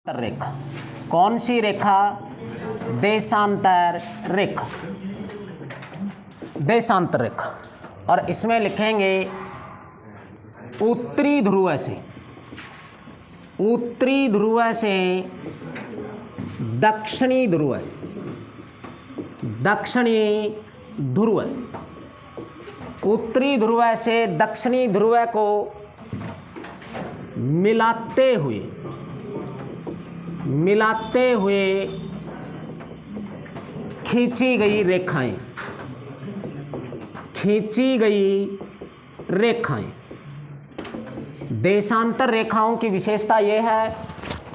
रेखा। कौन सी रेखा? देशांतर रेखा। देशांतर रेखा। और इसमें लिखेंगे उत्तरी ध्रुव से, उत्तरी ध्रुव से दक्षिणी ध्रुव, दक्षिणी ध्रुव, उत्तरी ध्रुव से दक्षिणी ध्रुव को मिलाते हुए खींची गई रेखाएं, खींची गई रेखाएं। देशांतर रेखाओं की विशेषता यह है,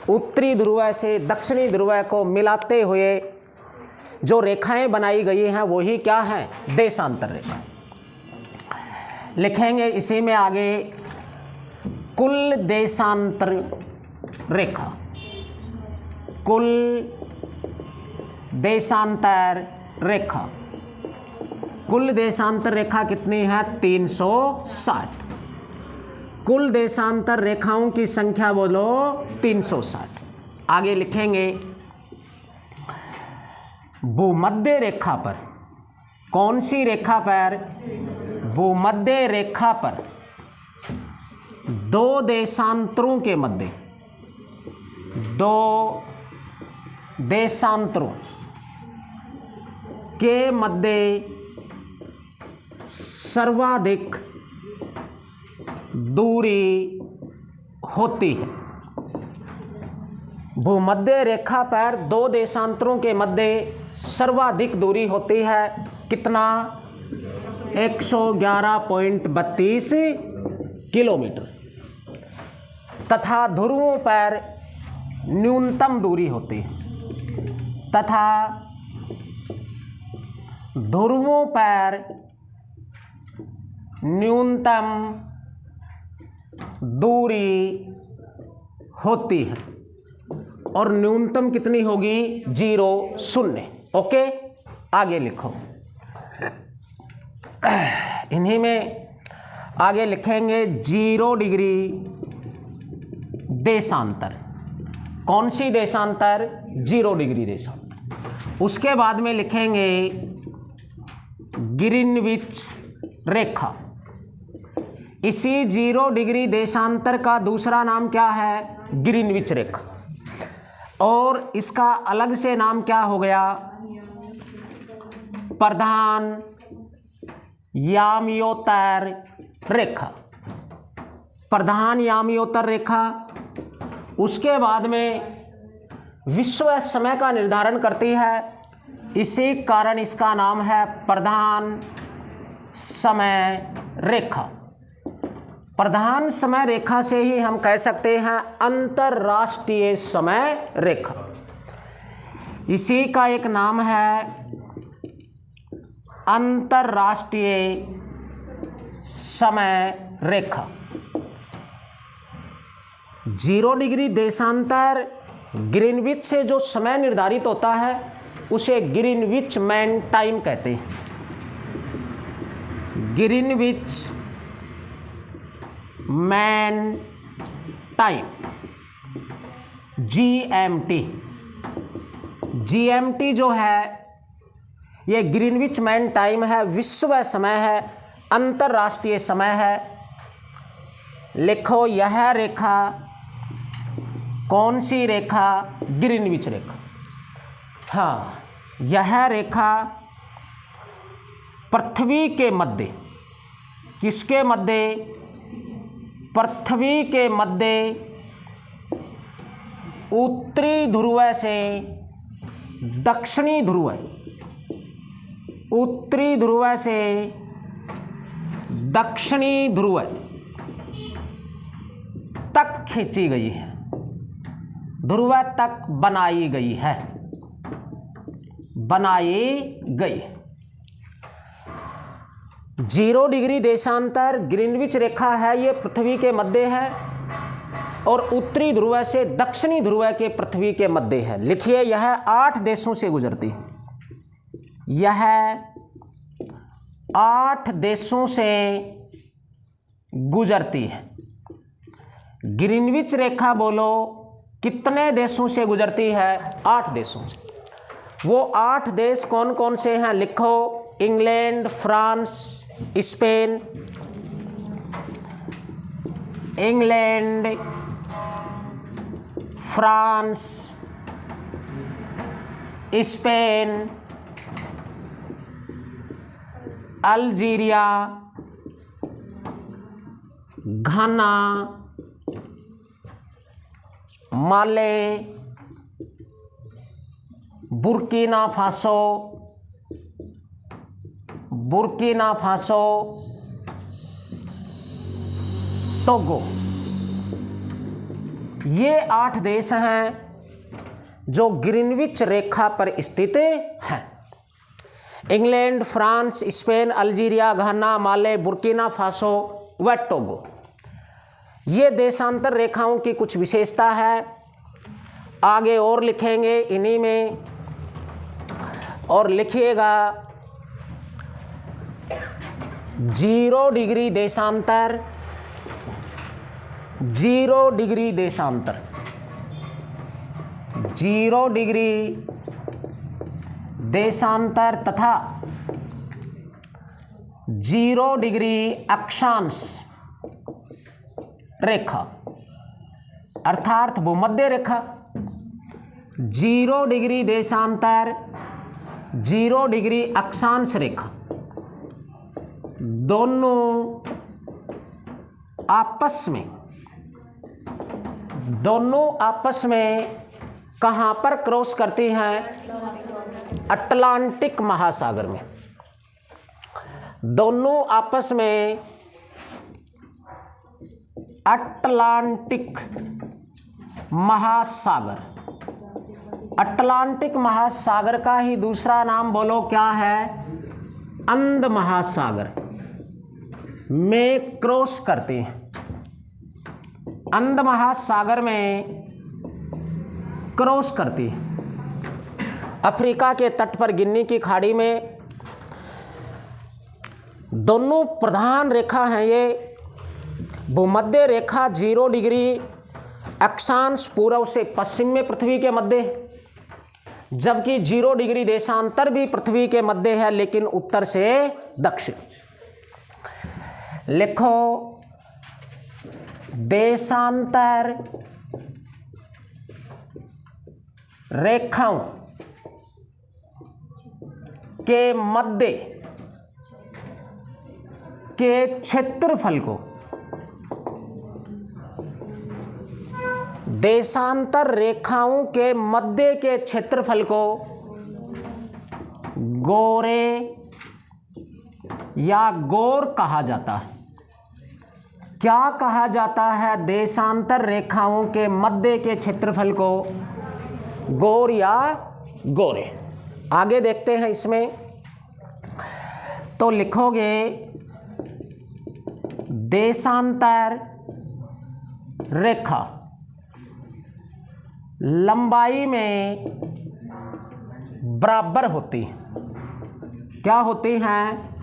उत्तरी ध्रुव से दक्षिणी ध्रुव को मिलाते हुए जो रेखाएं बनाई गई हैं वही क्या है? देशांतर रेखा। लिखेंगे इसी में आगे कुल देशांतर रेखा। कुल देशांतर रेखा। कुल देशांतर रेखा कितनी है? 360। कुल देशांतर रेखाओं की संख्या बोलो 360। आगे लिखेंगे भूमध्य रेखा पर। कौन सी रेखा पर? भूमध्य रेखा पर दो देशांतरों के मध्य, दो देशांतरों के मध्य सर्वाधिक दूरी होती है। भूमध्य रेखा पर दो देशांतरों के मध्य सर्वाधिक दूरी होती है। कितना? 111.32 किलोमीटर। तथा ध्रुवों पर न्यूनतम दूरी होती है, तथा ध्रुवों पर न्यूनतम दूरी होती है। और न्यूनतम कितनी होगी? 0, 0। ओके, आगे लिखो। इन्हीं में आगे लिखेंगे 0 डिग्री देशांतर। कौन सी देशांतर? 0 डिग्री देशांतर। उसके बाद में लिखेंगे ग्रीनविच रेखा। इसी 0 डिग्री देशांतर का दूसरा नाम क्या है? ग्रीनविच रेखा। और इसका अलग से नाम क्या हो गया? प्रधान याम्योत्तर रेखा। प्रधान याम्योत्तर रेखा। उसके बाद में विश्व समय का निर्धारण करती है, इसी कारण इसका नाम है प्रधान समय रेखा। प्रधान समय रेखा से ही हम कह सकते हैं अंतरराष्ट्रीय समय रेखा। इसी का एक नाम है अंतरराष्ट्रीय समय रेखा। 0 डिग्री देशांतर ग्रीनविच से जो समय निर्धारित होता है उसे ग्रीनविच मैन टाइम कहते हैं। Greenwich man time, GMT। GMT जो है ये ग्रीनविच मैन टाइम है, विश्व समय है, अंतरराष्ट्रीय समय है। लिखो यह रेखा कौन सी रेखा? ग्रीनविच रेखा। हाँ, यह रेखा पृथ्वी के मध्य, किसके मध्य? पृथ्वी के मध्य उत्तरी ध्रुव से दक्षिणी ध्रुव, उत्तरी ध्रुव से दक्षिणी ध्रुव तक खींची गई है, ध्रुव तक बनाई गई है, बनाई गई। 0 डिग्री देशांतर ग्रीनविच रेखा है, ये पृथ्वी के मध्य है और उत्तरी ध्रुव से दक्षिणी ध्रुव के पृथ्वी के मध्य है। लिखिए यह 8 देशों से गुजरती है। यह 8 देशों से गुजरती है। ग्रीनविच रेखा बोलो कितने देशों से गुजरती है? 8 देशों से। वो 8 देश कौन कौन से हैं लिखो। England, France, Spain, England, France, Spain, Algeria, Ghana, Mali, Burkina Faso, Togo. ये 8 देश हैं जो ग्रीनविच रेखा पर स्थित हैं। England, France, Spain, Algeria, Ghana, Mali, Burkina Faso व टोगो। ये देशांतर रेखाओं की कुछ विशेषता है, आगे और लिखेंगे इन्हीं में। और लिखिएगा 0 डिग्री देशांतर, 0 डिग्री देशांतर, 0 डिग्री देशांतर तथा 0 डिग्री अक्षांश रेखा अर्थात भूमध्य रेखा। 0 डिग्री देशांतर, 0 डिग्री अक्षांश रेखा दोनों आपस में कहां पर क्रॉस करती हैं? अटलांटिक महासागर में। दोनों आपस में अटलांटिक महासागर, अटलांटिक महासागर का ही दूसरा नाम बोलो क्या है? अंध महासागर में क्रॉस करते हैं। अंध महासागर में क्रॉस करती है। अफ्रीका के तट पर गिनी की खाड़ी में दोनों प्रधान रेखा हैं। ये भूमध्य रेखा 0 डिग्री अक्षांश पूर्व से पश्चिम में पृथ्वी के मध्य है, जबकि 0 डिग्री देशांतर भी पृथ्वी के मध्य है लेकिन उत्तर से दक्षिण। लिखो देशांतर रेखाओं के मध्य के क्षेत्रफल को, देशांतर रेखाओं के मध्य के क्षेत्रफल को गोरे या गोर कहा जाता है। क्या कहा जाता है? देशांतर रेखाओं के मध्य के क्षेत्रफल को गोर या गोरे। आगे देखते हैं इसमें, तो लिखोगे देशांतर रेखा लंबाई में बराबर होती है। क्या होती हैं?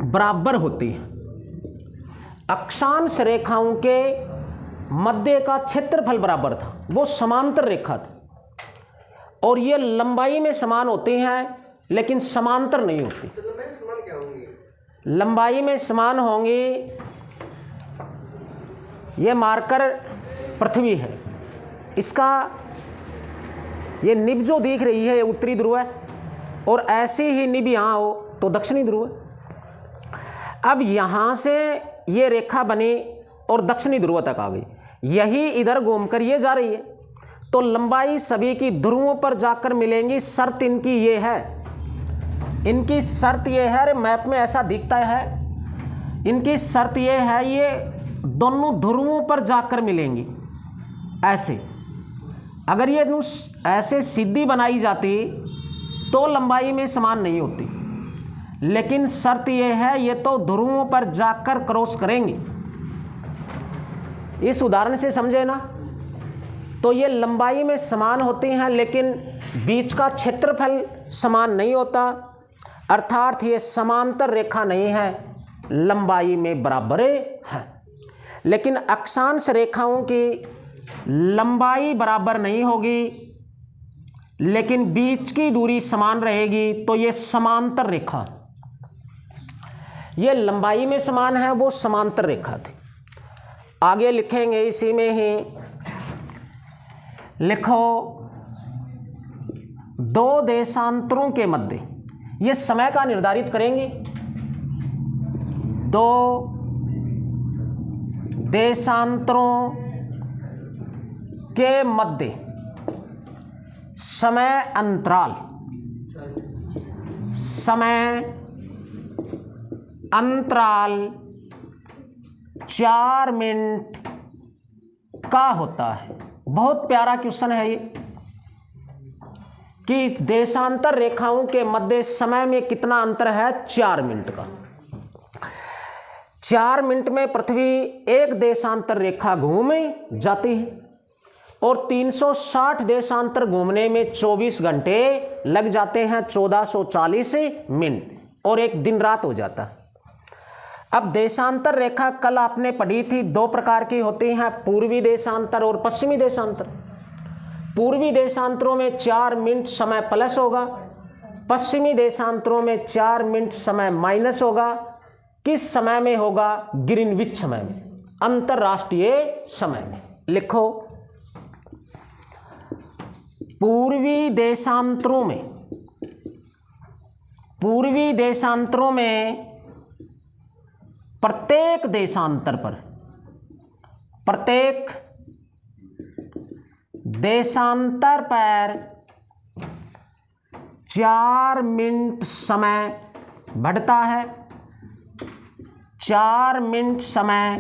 बराबर होती है। अक्षांश रेखाओं के मध्य का क्षेत्रफल बराबर था, वो समांतर रेखा थी, और ये लंबाई में समान होती हैं लेकिन समांतर नहीं होती। लंबाई में समान होंगी। ये मार्कर पृथ्वी है, इसका ये निब जो दिख रही है ये उत्तरी ध्रुव है, और ऐसी ही निब यहाँ हो तो दक्षिणी ध्रुव है। अब यहाँ से ये रेखा बनी और दक्षिणी ध्रुव तक आ गई, यही इधर घूमकर ये जा रही है, तो लंबाई सभी की ध्रुवों पर जाकर मिलेंगी। शर्त इनकी ये है, इनकी शर्त ये है, मैप में ऐसा दिखता है, इनकी शर्त ये है ये दोनों ध्रुवों पर जाकर मिलेंगी। ऐसे अगर ये ऐसे सीधी बनाई जाती तो लंबाई में समान नहीं होती, लेकिन शर्त यह है ये तो ध्रुवों पर जाकर क्रॉस करेंगे। इस उदाहरण से समझे ना, तो ये लंबाई में समान होती हैं लेकिन बीच का क्षेत्रफल समान नहीं होता, अर्थात ये समांतर रेखा नहीं है, लंबाई में बराबर है। लेकिन अक्षांश रेखाओं की लंबाई बराबर नहीं होगी लेकिन बीच की दूरी समान रहेगी, तो ये समांतर रेखा, ये लंबाई में समान है, वो समांतर रेखा थी। आगे लिखेंगे इसी में ही, लिखो दो देशांतरों के मध्य, ये समय का निर्धारित करेंगे, दो देशांतरों के मध्य समय अंतराल, समय अंतराल 4 मिनट का होता है। बहुत प्यारा क्वेश्चन है ये कि देशांतर रेखाओं के मध्य समय में कितना अंतर है, 4 मिनट का। 4 मिनट में पृथ्वी एक देशांतर रेखा घूम जाती है और 360 देशांतर घूमने में 24 घंटे लग जाते हैं, 1440 मिनट, और एक दिन रात हो जाता है। अब देशांतर रेखा कल आपने पढ़ी थी, 2 प्रकार की होती हैं, पूर्वी देशांतर और पश्चिमी देशांतर। पूर्वी देशांतरों में 4 मिनट समय प्लस होगा, पश्चिमी देशांतरों में 4 मिनट समय माइनस होगा। किस समय में होगा? ग्रीनविच समय में, अंतरराष्ट्रीय समय में। लिखो पूर्वी देशांतरों में प्रत्येक देशांतर पर 4 मिनट समय बढ़ता है, 4 मिनट समय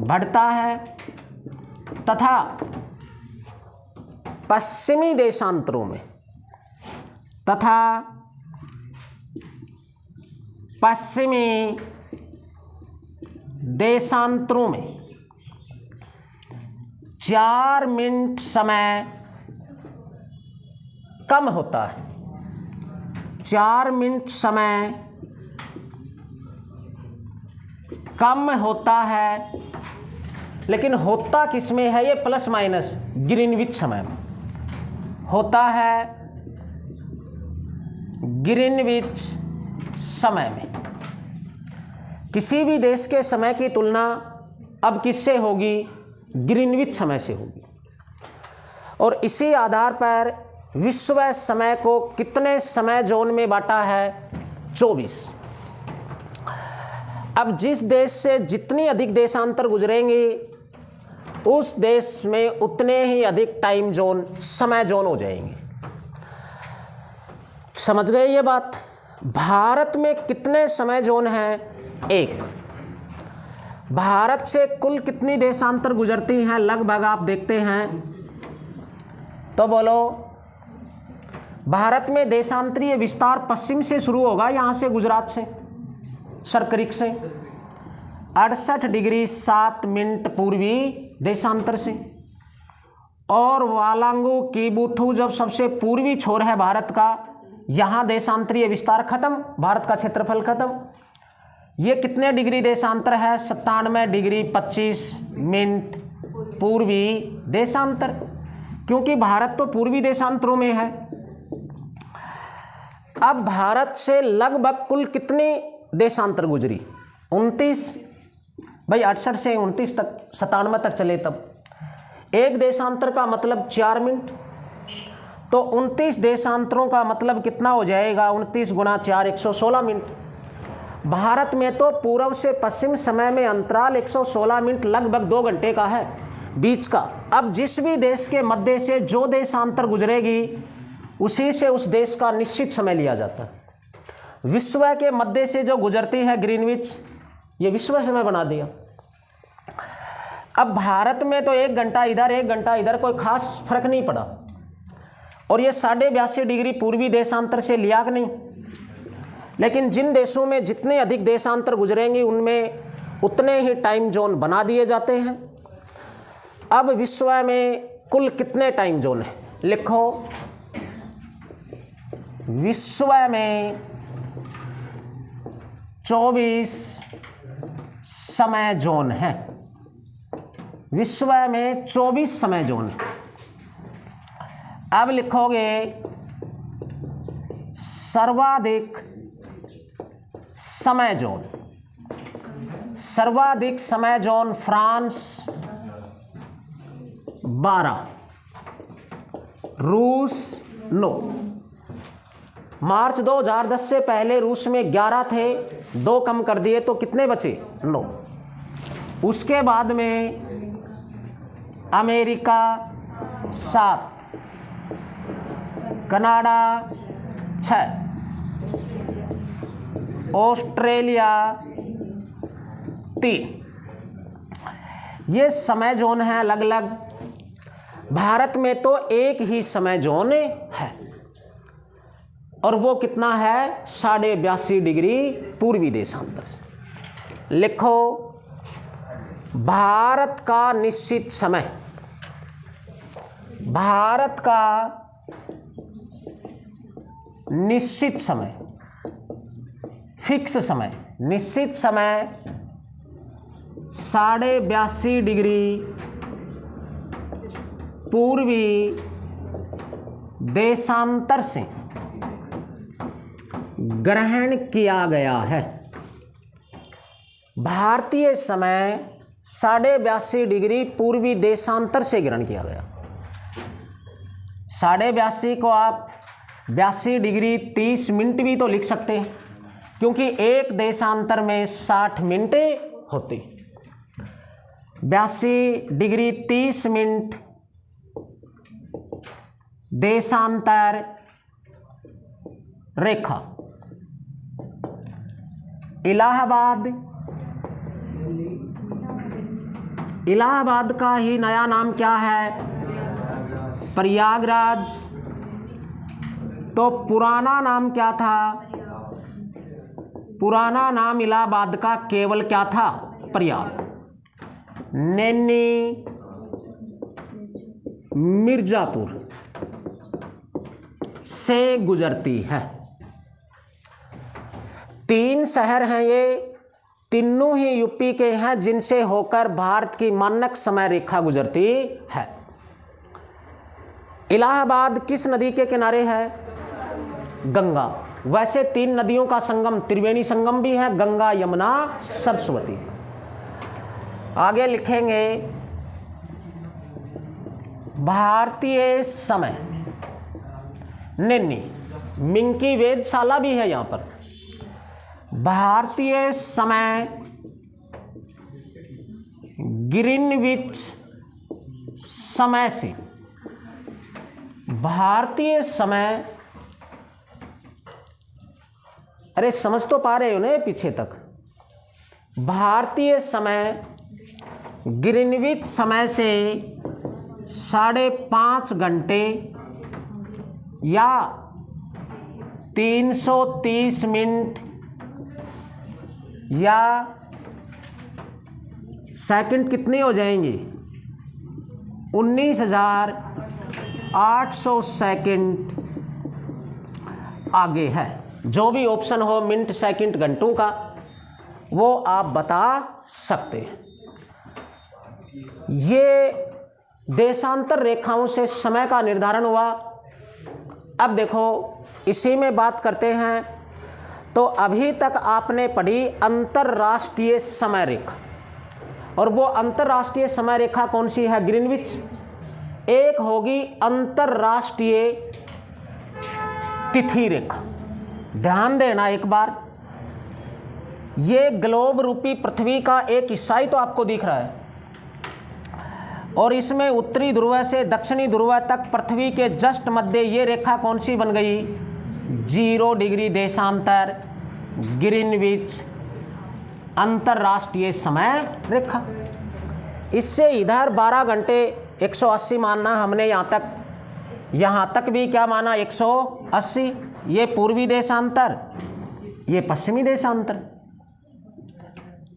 बढ़ता है, तथा पश्चिमी देशांतरों में 4 मिनट समय कम होता है, 4 मिनट समय कम होता है, लेकिन होता किसमें है? ये प्लस माइनस ग्रीनविच समय में होता है, ग्रीनविच समय में। किसी भी देश के समय की तुलना अब किससे होगी? ग्रीनविच समय से होगी। और इसी आधार पर विश्व समय को कितने समय जोन में बांटा है? 24। अब जिस देश से जितनी अधिक देशांतर गुजरेंगे उस देश में उतने ही अधिक टाइम जोन, समय जोन हो जाएंगे। समझ गए ये बात? भारत में कितने समय जोन हैं? 1। भारत से कुल कितनी देशांतर गुजरती हैं लगभग आप देखते हैं तो बोलो। भारत में देशांतरीय विस्तार पश्चिम से शुरू होगा, यहां से गुजरात से, सरक्रिक से 68 डिग्री 7 मिनट पूर्वी देशांतर से, और वालांगू कीबुथु जब सबसे पूर्वी छोर है भारत का, यहां देशांतरीय विस्तार खत्म, भारत का क्षेत्रफल खत्म। ये कितने डिग्री देशांतर है? 97 डिग्री 25 मिनट पूर्वी देशांतर, क्योंकि भारत तो पूर्वी देशांतरों में है। अब भारत से लगभग कुल कितनी देशांतर गुजरी? 29। भाई 68 से 29 तक, 97 तक चले तब। एक देशांतर का मतलब 4 मिनट, तो 29 देशांतरों का मतलब कितना हो जाएगा? 29 गुणा 4 116 मिनट। भारत में तो पूर्व से पश्चिम समय में अंतराल 116 मिनट लगभग 2 घंटे का है बीच का। अब जिस भी देश के मध्य से जो देशांतर गुजरेगी उसी से उस देश का निश्चित समय लिया जाता है। विश्व के मध्य से जो गुजरती है ग्रीनविच, ये विश्व समय बना दिया। अब भारत में तो 1 घंटा इधर 1 घंटा इधर कोई खास फर्क नहीं पड़ा, और ये 82.5 डिग्री पूर्वी देशांतर से लिया कि नहीं। लेकिन जिन देशों में जितने अधिक देशांतर गुजरेंगे उनमें उतने ही टाइम जोन बना दिए जाते हैं। अब विश्व में कुल कितने टाइम जोन हैं? लिखो विश्व में 24 समय जोन है। विश्व में 24 समय जोन। अब लिखोगे सर्वाधिक समय जोन। सर्वाधिक समय जोन फ्रांस 12, रूस 9। मार्च 2010 से पहले रूस में 11 थे, 2 कम कर दिए तो कितने बचे? 9। उसके बाद में अमेरिका 7, कनाडा 6, ऑस्ट्रेलिया 3। ये समय जोन है अलग अलग। भारत में तो एक ही समय जोन है और वो कितना है? 82.5 डिग्री पूर्वी देशांतर से। लिखो भारत का निश्चित समय। भारत का निश्चित समय, फिक्स समय, निश्चित समय 82.5 डिग्री पूर्वी देशांतर से ग्रहण किया गया है। भारतीय समय 82.5 डिग्री पूर्वी देशांतर से ग्रहण किया गया। 82.5 को आप 82 डिग्री 30 मिनट भी तो लिख सकते हैं, क्योंकि एक देशांतर में 60 मिनट होती। 82 डिग्री 30 मिनट देशांतर रेखा। इलाहाबाद, इलाहाबाद का ही नया नाम क्या है? प्रयागराज। तो पुराना नाम क्या था? पुराना नाम इलाहाबाद का केवल क्या था? प्रयाग। नैनी, मिर्जापुर से गुजरती है। 3 शहर हैं ये, तीनों ही यूपी के हैं, जिनसे होकर भारत की मानक समय रेखा गुजरती है। इलाहाबाद किस नदी के किनारे है? गंगा। वैसे 3 नदियों का संगम, त्रिवेणी संगम भी है, गंगा, यमुना, सरस्वती। आगे लिखेंगे भारतीय समय। नैनी, मिंकी वेधशाला भी है यहां पर। भारतीय समय ग्रीनविच समय से, भारतीय समय, अरे समझ तो पा रहे हो ना पीछे तक? भारतीय समय ग्रीनविच समय से 5.5 घंटे या 330 मिनट या सेकंड कितने हो जाएंगे? 19,800 सेकंड आगे है। जो भी ऑप्शन हो मिनट, सेकंड, घंटों का, वो आप बता सकते हैं। ये देशांतर रेखाओं से समय का निर्धारण हुआ। अब देखो इसी में बात करते हैं। तो अभी तक आपने पढ़ी अंतरराष्ट्रीय समय रेखा, और वो अंतरराष्ट्रीय समय रेखा कौन सी है? ग्रीनविच। एक होगी अंतरराष्ट्रीय तिथि रेखा। ध्यान देना एक बार, ये ग्लोब रूपी पृथ्वी का एक हिस्सा ही तो आपको दिख रहा है, और इसमें उत्तरी ध्रुव से दक्षिणी ध्रुव तक पृथ्वी के जस्ट मध्य ये रेखा कौन सी बन गई? 0 डिग्री देशांतर, ग्रीनविच अंतरराष्ट्रीय समय रेखा। इससे इधर 12 घंटे 180 मानना हमने, यहाँ तक भी क्या माना? 180। ये पूर्वी देशांतर, ये पश्चिमी देशांतर।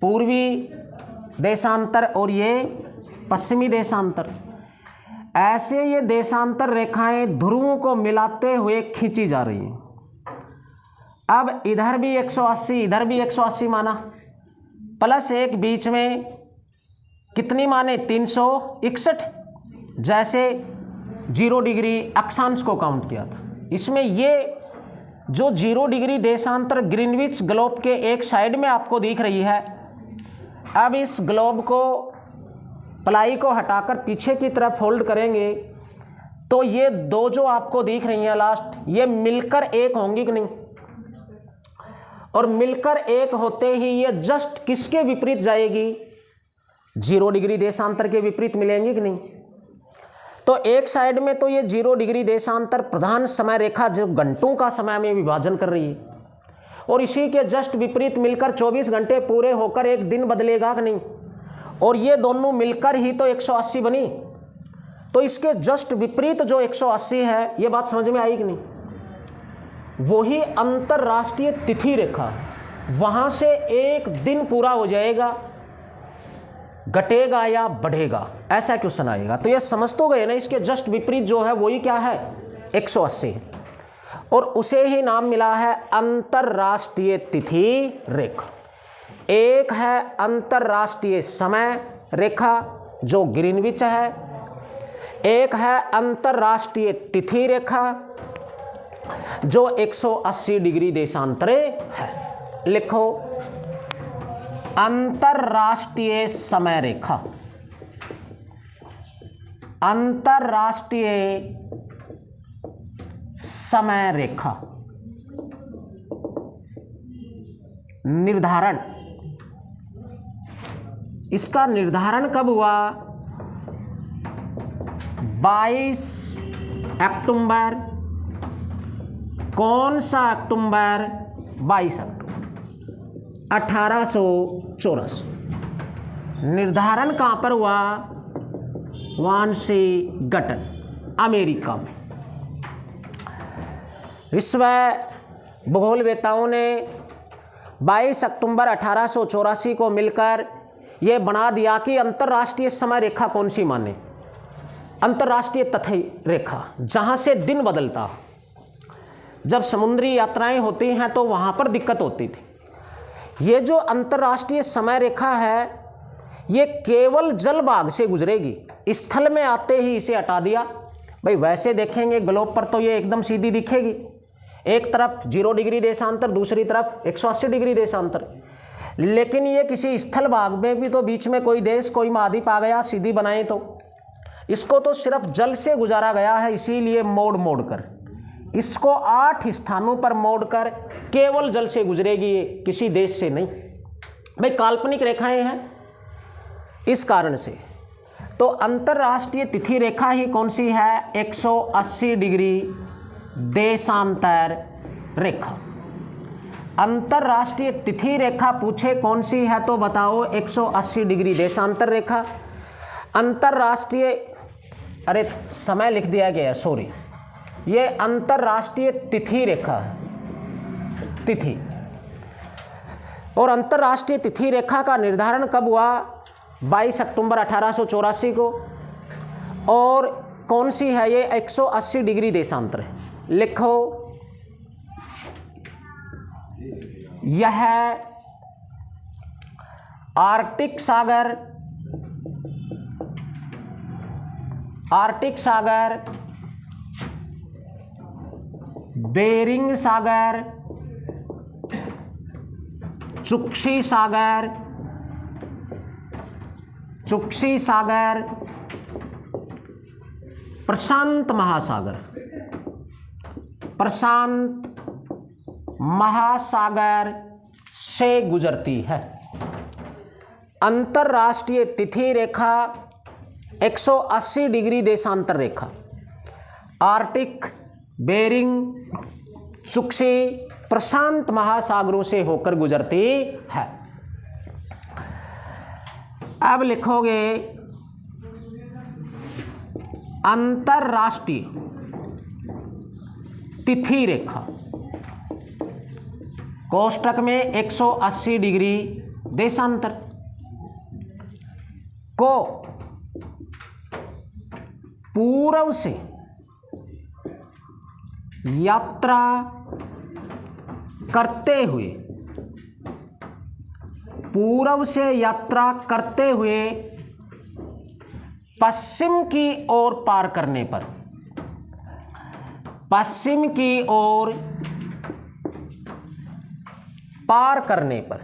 पूर्वी देशांतर और ये पश्चिमी देशांतर। ऐसे ये देशांतर रेखाएं ध्रुवों को मिलाते हुए खींची जा रही हैं। अब इधर भी 180, इधर भी 180 माना, प्लस एक बीच में कितनी माने 361, जैसे 0 डिग्री अक्षांश को काउंट किया था। इसमें ये जो 0 डिग्री देशांतर ग्रीनविच ग्लोब के एक साइड में आपको दिख रही है, अब इस ग्लोब को प्लाई को हटाकर पीछे की तरफ फोल्ड करेंगे तो ये दो जो आपको दिख रही हैं लास्ट, ये मिलकर एक होंगी कि नहीं, और मिलकर एक होते ही ये जस्ट किसके विपरीत जाएगी, 0 डिग्री देशांतर के विपरीत मिलेंगी कि नहीं। तो एक साइड में तो ये 0 डिग्री देशांतर प्रधान समय रेखा जो घंटों का समय में विभाजन कर रही है, और इसी के जस्ट विपरीत मिलकर 24 घंटे पूरे होकर एक दिन बदलेगा कि नहीं, और ये दोनों मिलकर ही तो 180 बनी। तो इसके जस्ट विपरीत जो 180 है, ये बात समझ में आई कि नहीं, वही अंतरराष्ट्रीय तिथि रेखा, वहां से एक दिन पूरा हो जाएगा, घटेगा या बढ़ेगा, ऐसा क्वेश्चन आएगा। तो ये समझ तो गए ना, इसके जस्ट विपरीत जो है वही क्या है, 180, और उसे ही नाम मिला है अंतरराष्ट्रीय तिथि रेखा। एक है अंतरराष्ट्रीय समय रेखा जो ग्रीनविच है, एक है अंतरराष्ट्रीय तिथि रेखा जो 180 डिग्री देशांतरे है। लिखो अंतरराष्ट्रीय समय रेखा, अंतरराष्ट्रीय समय रेखा निर्धारण, इसका निर्धारण कब हुआ, 22 अक्टूबर, कौन सा अक्टूबर, 22 अक्टूबर 1884। निर्धारण कहाँ पर हुआ, वाशिंगटन, अमेरिका में। विश्व भूगोलवेताओं ने 22 अक्टूबर 1884 को मिलकर यह बना दिया कि अंतर्राष्ट्रीय समय रेखा कौन सी माने, अंतर्राष्ट्रीय तथ्य रेखा, जहां से दिन बदलता। जब समुद्री यात्राएं होती हैं तो वहां पर दिक्कत होती थी। ये जो अंतर्राष्ट्रीय समय रेखा है, ये केवल जल भाग से गुजरेगी, स्थल में आते ही इसे हटा दिया। भाई वैसे देखेंगे ग्लोब पर तो ये एकदम सीधी दिखेगी, एक तरफ 0 डिग्री देशांतर, दूसरी तरफ 180 डिग्री देशांतर, लेकिन ये किसी स्थल भाग में भी तो बीच में कोई देश, कोई महाद्वीप आ गया, सीधी बनाए तो इसको तो सिर्फ जल से गुजारा गया है, इसीलिए मोड़ कर इसको 8 स्थानों पर मोड़कर केवल जल से गुजरेगी, ये किसी देश से नहीं। भाई काल्पनिक रेखाएं हैं इस कारण से। तो अंतरराष्ट्रीय तिथि रेखा ही कौन सी है, 180 डिग्री देशांतर रेखा। अंतरराष्ट्रीय तिथि रेखा पूछे कौन सी है तो बताओ, 180 डिग्री देशांतर रेखा। अंतरराष्ट्रीय, अरे समय लिख दिया गया, सॉरी, ये अंतरराष्ट्रीय तिथि रेखा है, तिथि। और अंतरराष्ट्रीय तिथि रेखा का निर्धारण कब हुआ, 22 अक्टूबर 1884 को, और कौन सी है ये, 180 डिग्री देशांतर है। लिखो यह आर्कटिक सागर, आर्कटिक सागर, बेरिंग सागर, चुक्शी सागर, चुक्शी सागर, प्रशांत महासागर, प्रशांत महासागर से गुजरती है। अंतरराष्ट्रीय तिथि रेखा 180 डिग्री देशांतर रेखा, आर्कटिक, बेरिंग, चुक्शी, प्रशांत महासागरों से होकर गुजरती है। अब लिखोगे अंतरराष्ट्रीय तिथि रेखा, कोष्टक में 180 डिग्री देशांतर को पूर्व से यात्रा करते हुए, पूर्व से यात्रा करते हुए पश्चिम की ओर पार करने पर, पश्चिम की ओर पार करने पर,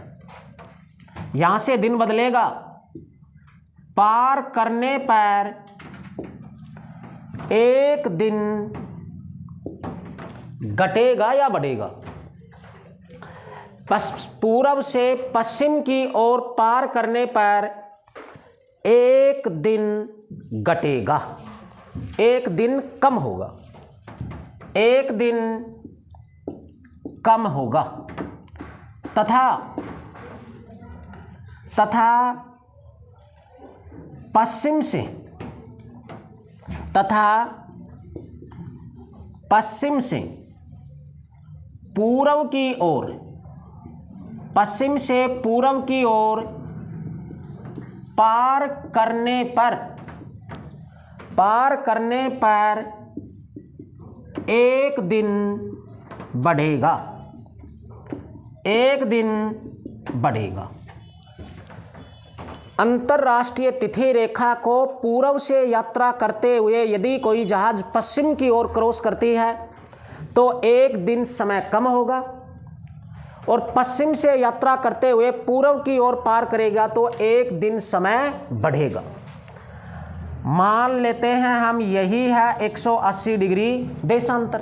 यहां से दिन बदलेगा, पार करने पर एक दिन घटेगा या बढ़ेगा। पूरब से पश्चिम की ओर पार करने पर एक दिन घटेगा, एक दिन कम होगा, एक दिन कम होगा। तथा पश्चिम से, तथा पश्चिम से पूर्व की ओर, पश्चिम से पूर्व की ओर पार करने पर एक दिन बढ़ेगा, एक दिन बढ़ेगा। अंतरराष्ट्रीय तिथि रेखा को पूर्व से यात्रा करते हुए यदि कोई जहाज पश्चिम की ओर क्रॉस करती है तो एक दिन समय कम होगा, और पश्चिम से यात्रा करते हुए पूर्व की ओर पार करेगा तो एक दिन समय बढ़ेगा। मान लेते हैं हम यही है 180 डिग्री देशांतर,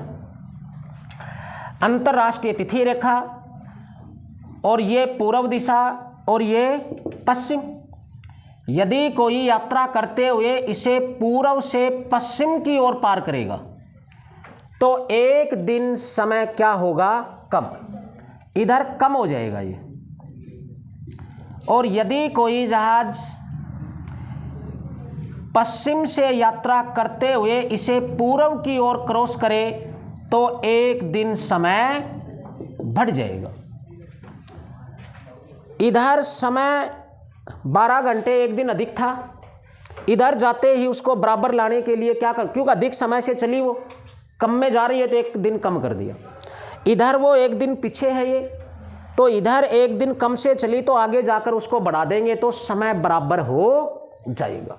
अंतरराष्ट्रीय तिथि रेखा, और ये पूर्व दिशा और ये पश्चिम। यदि कोई यात्रा करते हुए इसे पूर्व से पश्चिम की ओर पार करेगा तो एक दिन समय क्या होगा, कम, इधर कम हो जाएगा ये। और यदि कोई जहाज पश्चिम से यात्रा करते हुए इसे पूर्व की ओर क्रॉस करे तो एक दिन समय बढ़ जाएगा। इधर समय 12 घंटे एक दिन अधिक था, इधर जाते ही उसको बराबर लाने के लिए क्या कर, क्योंकि अधिक समय से चली वो कम में जा रही है तो एक दिन कम कर दिया। इधर वो एक दिन पीछे है ये, तो इधर एक दिन कम से चली तो आगे जाकर उसको बढ़ा देंगे तो समय बराबर हो जाएगा।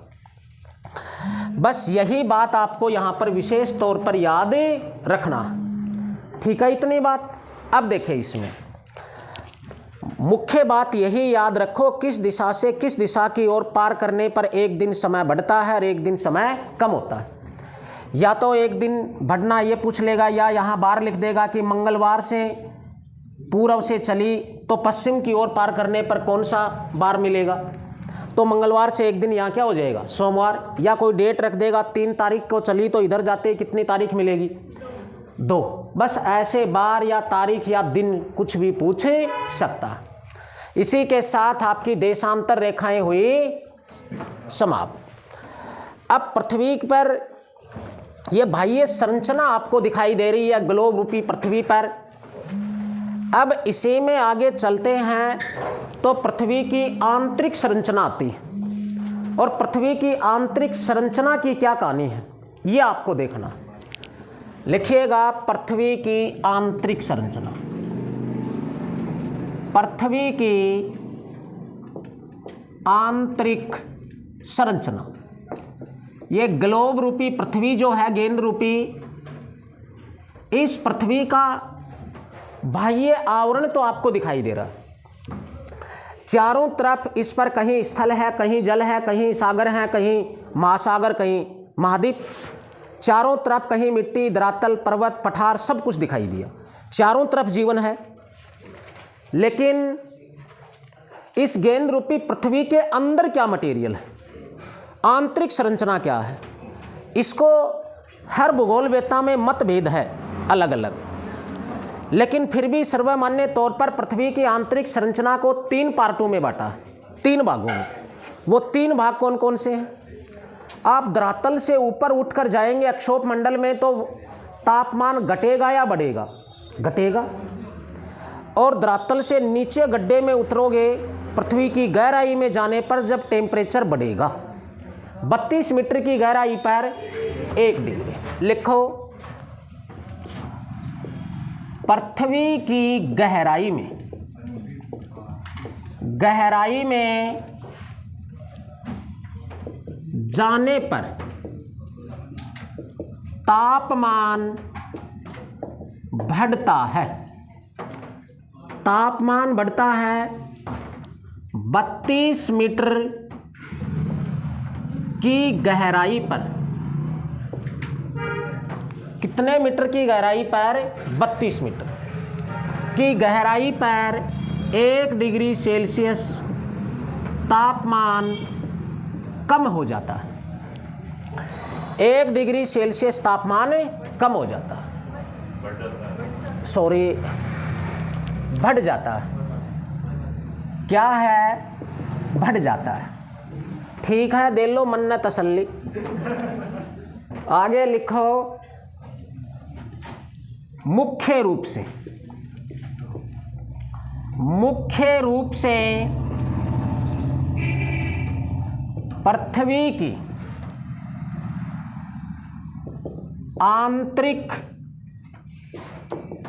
बस यही बात आपको यहां पर विशेष तौर पर याद रखना, ठीक है, इतनी बात। अब देखें, इसमें मुख्य बात यही याद रखो, किस दिशा से किस दिशा की ओर पार करने पर एक दिन समय बढ़ता है और एक दिन समय कम होता है। या तो एक दिन बढ़ना ये पूछ लेगा, या यहाँ बार लिख देगा कि मंगलवार से पूर्व से चली तो पश्चिम की ओर पार करने पर कौन सा बार मिलेगा, तो मंगलवार से एक दिन यहाँ क्या हो जाएगा, सोमवार। या कोई डेट रख देगा 3 तारीख को चली तो इधर जाते कितनी तारीख मिलेगी, 2। बस ऐसे बार या तारीख या दिन कुछ भी पूछ सकता है। इसी के साथ आपकी देशांतर रेखाएं हुई समाप्त। अब पृथ्वी पर यह बाह्य संरचना आपको दिखाई दे रही है ग्लोब रूपी पृथ्वी पर। अब इसी में आगे चलते हैं तो पृथ्वी की आंतरिक संरचना आती है, और पृथ्वी की आंतरिक संरचना की क्या कहानी है ये आपको देखना। लिखिएगा, पृथ्वी की आंतरिक संरचना, पृथ्वी की आंतरिक संरचना। ये ग्लोब रूपी पृथ्वी जो है, गेंद रूपी, इस पृथ्वी का बाह्य आवरण तो आपको दिखाई दे रहा है। चारों तरफ इस पर कहीं स्थल है, कहीं जल है, कहीं सागर है, कहीं महासागर, कहीं महाद्वीप, चारों तरफ कहीं मिट्टी, धरातल, पर्वत, पठार, सब कुछ दिखाई दिया। चारों तरफ जीवन है। लेकिन इस गेंद रूपी पृथ्वी के अंदर क्या मटेरियल है, आंतरिक संरचना क्या है, इसको हर भूगोलवेत्ता में मतभेद है अलग अलग। लेकिन फिर भी सर्वमान्य तौर पर पृथ्वी की आंतरिक संरचना को 3 पार्टों में बांटा है, 3 भागों में। वो 3 भाग कौन कौन से हैं? आप धरातल से ऊपर उठकर जाएंगे अक्षोप मंडल में तो तापमान घटेगा या बढ़ेगा? घटेगा। और धरातल से नीचे गड्ढे में उतरोगे पृथ्वी की गहराई में जाने पर जब टेम्परेचर बढ़ेगा 32 मीटर की गहराई पर 1 डिग्री। लिखो, पृथ्वी की गहराई में जाने पर तापमान बढ़ता है। तापमान बढ़ता है 32 मीटर की गहराई पर। कितने मीटर की गहराई पर? 32 मीटर की गहराई पर 1 डिग्री सेल्सियस तापमान कम हो जाता है। 1 डिग्री सेल्सियस तापमान कम हो जाता है, सॉरी बढ़ जाता है। क्या है? बढ़ जाता है। ठीक है, दे लो मन न तसल्ली। आगे लिखो, मुख्य रूप से पृथ्वी की आंतरिक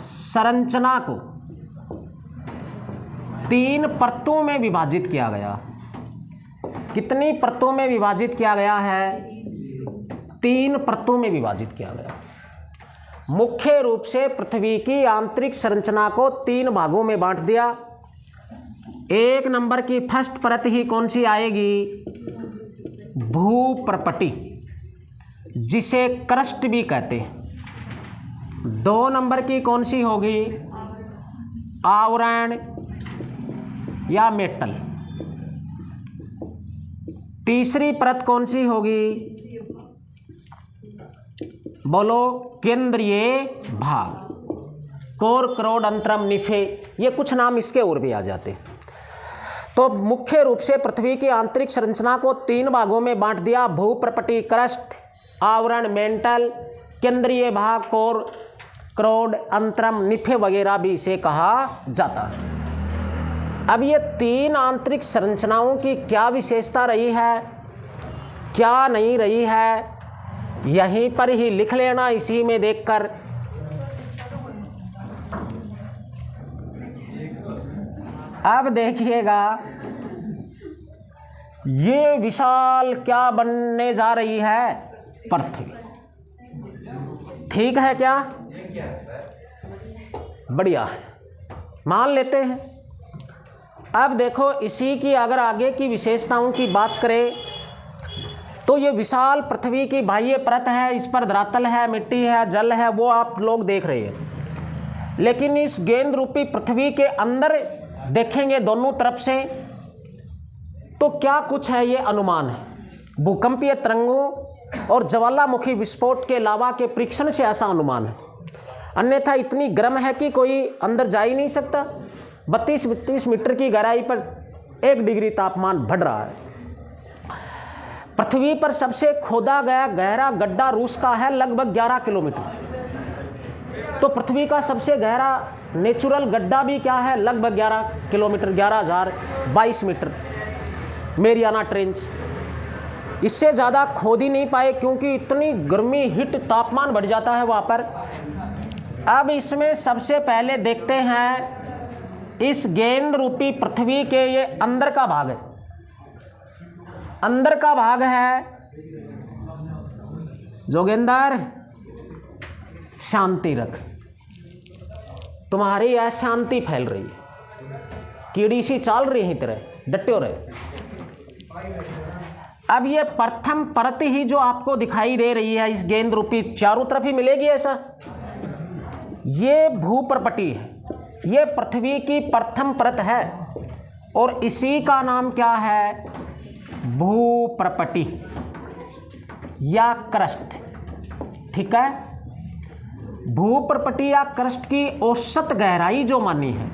संरचना को 3 परतों में विभाजित किया गया। कितनी परतों में विभाजित किया गया है? 3 परतों में विभाजित किया गया। मुख्य रूप से पृथ्वी की आंतरिक संरचना को 3 भागों में बांट दिया। 1 नंबर की फर्स्ट परत ही कौन सी आएगी? भूप्रपटी, जिसे क्रस्ट भी कहते हैं। 2 नंबर की कौन सी होगी? आवरण या मेटल। तीसरी परत कौन सी होगी? बोलो, केंद्रीय भाग, कोर, क्रोड, अंतरम, निफे, ये कुछ नाम इसके और भी आ जाते हैं। तो मुख्य रूप से पृथ्वी की आंतरिक संरचना को 3 भागों में बांट दिया। भूप्रपटी, क्रस्ट, आवरण, मेंटल, केंद्रीय भाग, कोर, क्रोड, अंतरम, निफे वगैरह भी इसे कहा जाता है। अब ये 3 आंतरिक संरचनाओं की क्या विशेषता रही है, क्या नहीं रही है, यहीं पर ही लिख लेना, इसी में देखकर। अब देखिएगा, ये विशाल क्या बनने जा रही है? पृथ्वी। ठीक है क्या? बढ़िया है, मान लेते हैं। अब देखो, इसी की अगर आगे की विशेषताओं की बात करें तो ये विशाल पृथ्वी की बाह्य परत है, इस पर धरातल है, मिट्टी है, जल है, वो आप लोग देख रहे हैं। लेकिन इस गेंद रूपी पृथ्वी के अंदर देखेंगे दोनों तरफ से, तो क्या कुछ है? ये अनुमान है। भूकंपीय तरंगों और ज्वालामुखी विस्फोट के लावा के परीक्षण से ऐसा अनुमान है। अन्यथा इतनी गर्म है कि कोई अंदर जा ही नहीं सकता। 32 मीटर की गहराई पर 1 डिग्री तापमान बढ़ रहा है। पृथ्वी पर सबसे खोदा गया गहरा गड्ढा रूस का है, लगभग 11 किलोमीटर। तो पृथ्वी का सबसे गहरा नेचुरल गड्ढा भी क्या है? लगभग 11 किलोमीटर, 11,022 मीटर, मेरियाना ट्रेंच। इससे ज़्यादा खोद ही नहीं पाए क्योंकि इतनी गर्मी, हिट, तापमान बढ़ जाता है वहाँ पर। अब इसमें सबसे पहले देखते हैं इस गेंद रूपी पृथ्वी के ये अंदर का भाग है। अंदर का भाग है, जोगेंद्र शांति रख, तुम्हारी अशांति फैल रही है, कीड़ी सी चाल रही है तेरे, डटे रहे। अब ये प्रथम परत ही जो आपको दिखाई दे रही है इस गेंद रूपी, चारों तरफ ही मिलेगी ऐसा, ये भूप्रपटी है, ये पृथ्वी की प्रथम परत है और इसी का नाम क्या है? भूप्रपटी या क्रस्ट। ठीक है, भूप्रपटी या क्रस्ट की औसत गहराई जो मानी है,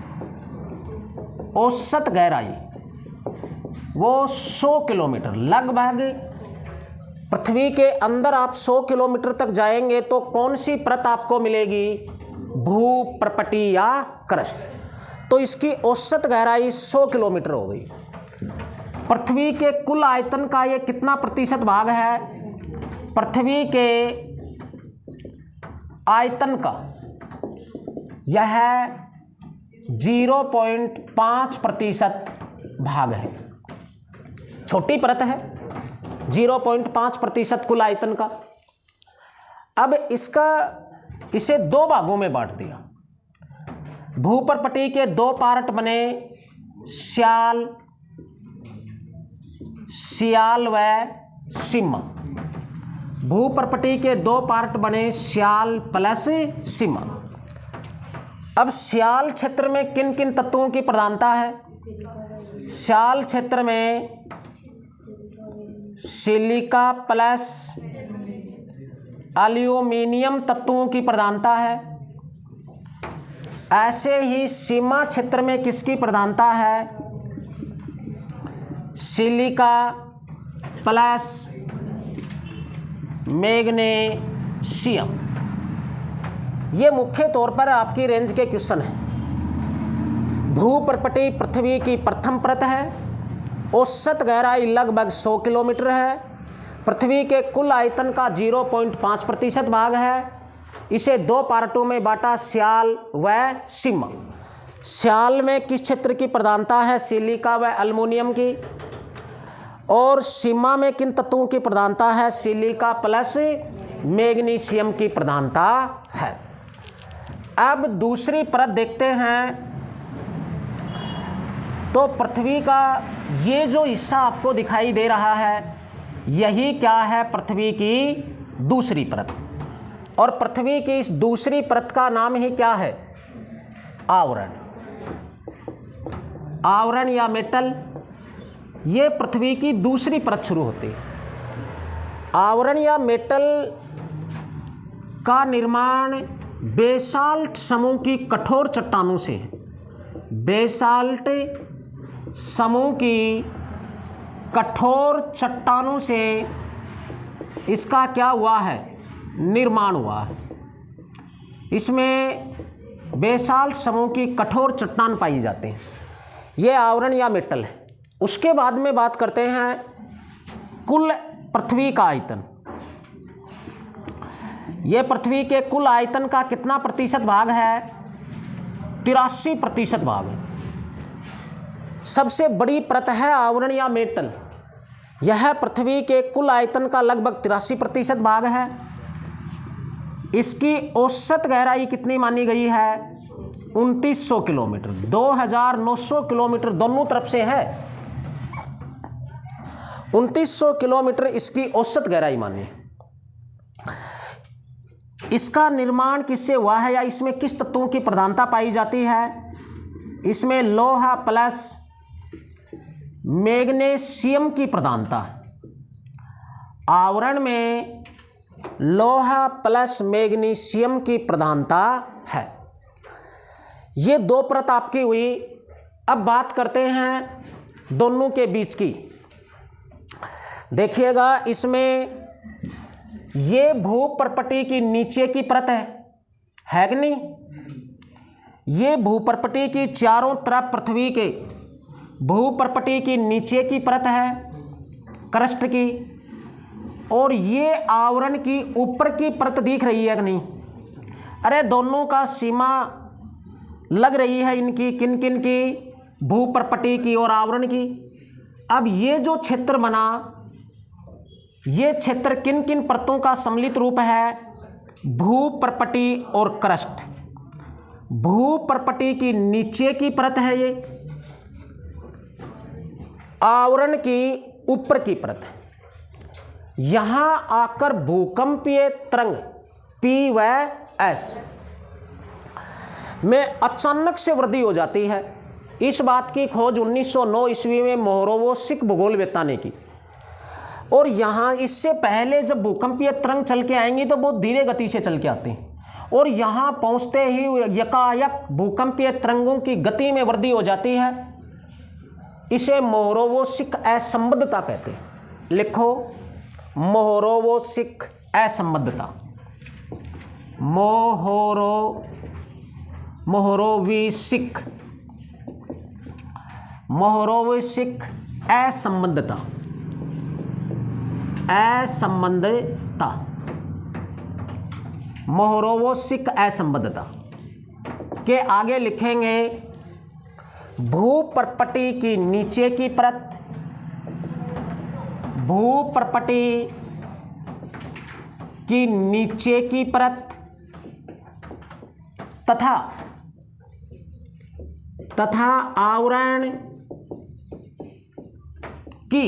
औसत गहराई वो 100 किलोमीटर लगभग। पृथ्वी के अंदर आप 100 किलोमीटर तक जाएंगे तो कौन सी परत आपको मिलेगी? भूप्रपटी या क्रस्ट। तो इसकी औसत गहराई 100 किलोमीटर हो गई। पृथ्वी के कुल आयतन का ये कितना प्रतिशत भाग है? पृथ्वी के आयतन का यह 0.5% भाग है। छोटी परत है, 0.5% कुल आयतन का। अब इसे दो भागों में बांट दिया। भूपर्पटी के दो पार्ट बने, सियाल व सीमा। भूपर्पटी के दो पार्ट बने, सियाल प्लस सीमा। अब सियाल क्षेत्र में किन किन तत्वों की प्रधानता है? सियाल क्षेत्र में सिलिका प्लस एल्यूमिनियम तत्वों की प्रधानता है। ऐसे ही सीमा क्षेत्र में किसकी प्रधानता है? Silica plus magnesium. ये मुख्य तौर पर आपकी रेंज के क्वेश्चन हैं। भूपर्पटी पृथ्वी की प्रथम परत है। औसत गहराई लगभग 100 किलोमीटर है। पृथ्वी के कुल आयतन का 0.5% भाग है। इसे दो पार्टों में बांटा, सियाल व सीमा। सियाल में किस क्षेत्र की प्रधानता है? सिलिका व एल्युमिनियम की। और सीमा में किन तत्वों की प्रधानता है? सिलिका प्लस मैग्नीशियम की प्रधानता है। अब दूसरी परत देखते हैं। तो पृथ्वी का ये जो हिस्सा आपको दिखाई दे रहा है, यही क्या है? पृथ्वी की दूसरी परत। और पृथ्वी की इस दूसरी परत का नाम ही क्या है? आवरण। आवरण या मेटल, ये पृथ्वी की दूसरी परत शुरू होती है। आवरण या मेटल का निर्माण बेसाल्ट समूह की कठोर चट्टानों से है। बेसाल्ट समूह की कठोर चट्टानों से इसका क्या हुआ है? निर्माण हुआ है। इसमें बेसाल्ट समूह की कठोर चट्टान पाई जाती हैं। यह आवरण या मेटल है। उसके बाद में बात करते हैं कुल पृथ्वी का आयतन। यह पृथ्वी के कुल आयतन का कितना प्रतिशत भाग है? 83% भाग है। सबसे बड़ी परत है आवरण या मेटल। यह पृथ्वी के कुल आयतन का लगभग 83% भाग है। इसकी औसत गहराई कितनी मानी गई है? 2900 किलोमीटर। 2900 किलोमीटर दोनों तरफ से है। 2900 किलोमीटर इसकी औसत गहराई मानी है। इसका निर्माण किससे हुआ है, या इसमें किस तत्वों की प्रधानता पाई जाती है? इसमें लोहा प्लस मैग्नीशियम की प्रधानता। आवरण में लोहा प्लस मैग्नीशियम की प्रधानता है। ये दो परत आपकी हुई। अब बात करते हैं दोनों के बीच की। देखिएगा, इसमें ये भूपर्पटी की नीचे की परत है कि नहीं? ये भूपर्पटी की चारों तरफ पृथ्वी के भूपर्पटी की नीचे की परत है, क्रस्ट की। और ये आवरण की ऊपर की परत दिख रही है कि नहीं? अरे दोनों का सीमा लग रही है इनकी, किन किन की? भूपर्पटी की और आवरण की। अब ये जो क्षेत्र बना, ये क्षेत्र किन किन परतों का सम्मिलित रूप है? भूपर्पटी और क्रस्ट। भूपर्पटी की नीचे की परत है ये, आवरण की ऊपर की परत है। यहां आकर भूकंपीय तरंग P व S में अचानक से वृद्धि हो जाती है। इस बात की खोज 1909 ईस्वी में मोहोरोवस्किक भूगोलवेत्ता ने की। और यहाँ इससे पहले जब भूकंपीय तरंग चल के आएंगी तो बहुत धीरे गति से चल के आती हैं, और यहाँ पहुँचते ही यकायक भूकंपीय तरंगों की गति में वृद्धि हो जाती है। इसे मोहोरोवस्किक असंबद्धता कहते हैं। लिखो, मोहोरोवस्किक असंबद्धता। मोहोरोवस्किक असंबद्धता। मोहोरोवस्किक असंबद्धता के आगे लिखेंगे भूपर्पटी की नीचे की परत, भूप्रपटी की नीचे की परत तथा आवरण की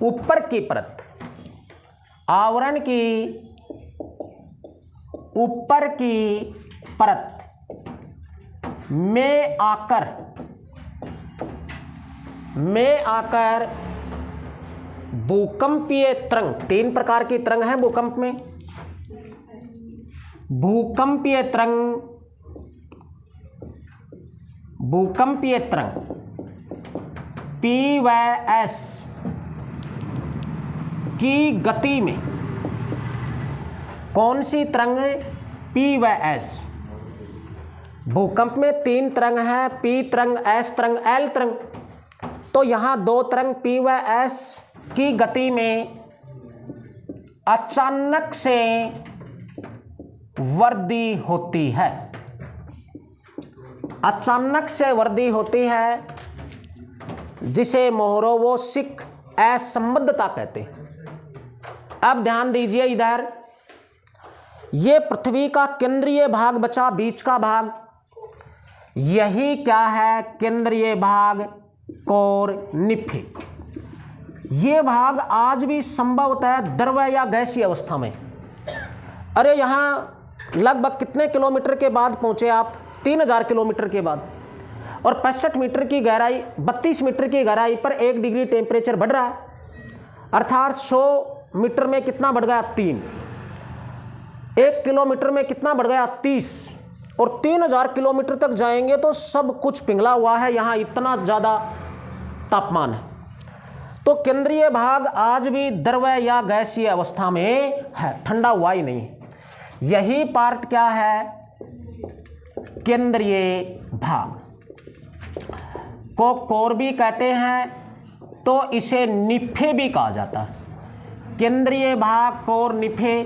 ऊपर की परत, आवरण की ऊपर की परत में आकर भूकंपीय तरंग, 3 प्रकार की तरंग है भूकंप में, भूकंपीय तरंग P व S की गति में, कौन सी तरंग P व S? भूकंप में 3 तरंग है, P तरंग, S तरंग, L तरंग। तो यहां 2 तरंग P व S की गति में अचानक से वृद्धि होती है, अचानक से वृद्धि होती है, जिसे मोहरोवोसिक असंबद्धता कहते हैं। अब ध्यान दीजिए इधर, ये पृथ्वी का केंद्रीय भाग बचा, बीच का भाग, यही क्या है? केंद्रीय भाग, कोर निफे। ये भाग आज भी संभवतः द्रव्य या गैसीय अवस्था में। अरे यहां लगभग कितने किलोमीटर के बाद पहुंचे आप? 3000 किलोमीटर के बाद, और 65 मीटर की गहराई, 32 मीटर की गहराई पर 1 डिग्री टेम्परेचर बढ़ रहा है, अर्थात 100 मीटर में कितना बढ़ गया? 3। 1 किलोमीटर में कितना बढ़ गया? 30। और 3000 किलोमीटर तक जाएंगे तो सब कुछ पिघला हुआ है, यहाँ इतना ज़्यादा तापमान है। तो केंद्रीय भाग आज भी द्रव्य या गैसीय अवस्था में है, ठंडा हुआ ही नहीं। यही पार्ट क्या है? केंद्रीय भाग को कोर भी कहते हैं, तो इसे निफे भी कहा जाता है। केंद्रीय भाग, कोर, निफे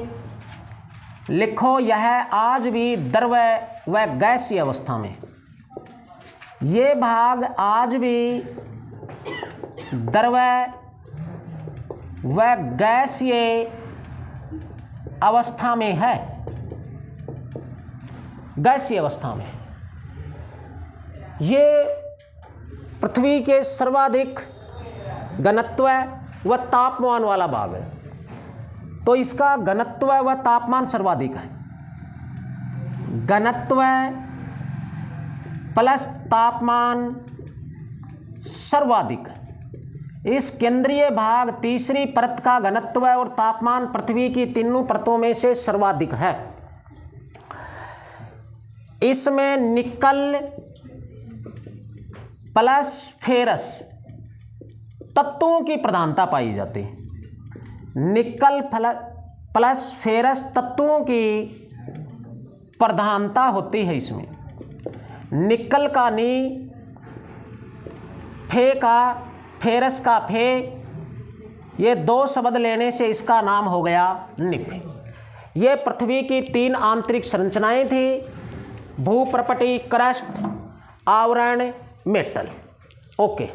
लिखो। यह आज भी द्रव्य व गैसीय अवस्था में, ये भाग आज भी द्रव्य व गैसीय अवस्था में है, गैसीय अवस्था में। ये पृथ्वी के सर्वाधिक घनत्व व तापमान वाला भाग है, तो इसका घनत्व व तापमान सर्वाधिक है। घनत्व प्लस तापमान सर्वाधिक है। इस केंद्रीय भाग, तीसरी परत का घनत्व और तापमान पृथ्वी की तीनों परतों में से सर्वाधिक है। इसमें निकल प्लस फेरस तत्वों की प्रधानता पाई जाती है। निकल प्लस फेरस तत्वों की प्रधानता होती है इसमें। निकल का नी, फे का, फेरस का फे, ये 2 शब्द लेने से इसका नाम हो गया निफे। ये पृथ्वी की 3 आंतरिक संरचनाएं थी: भूप्रपटी, क्रस्ट, आवरण, मेटल। ओके।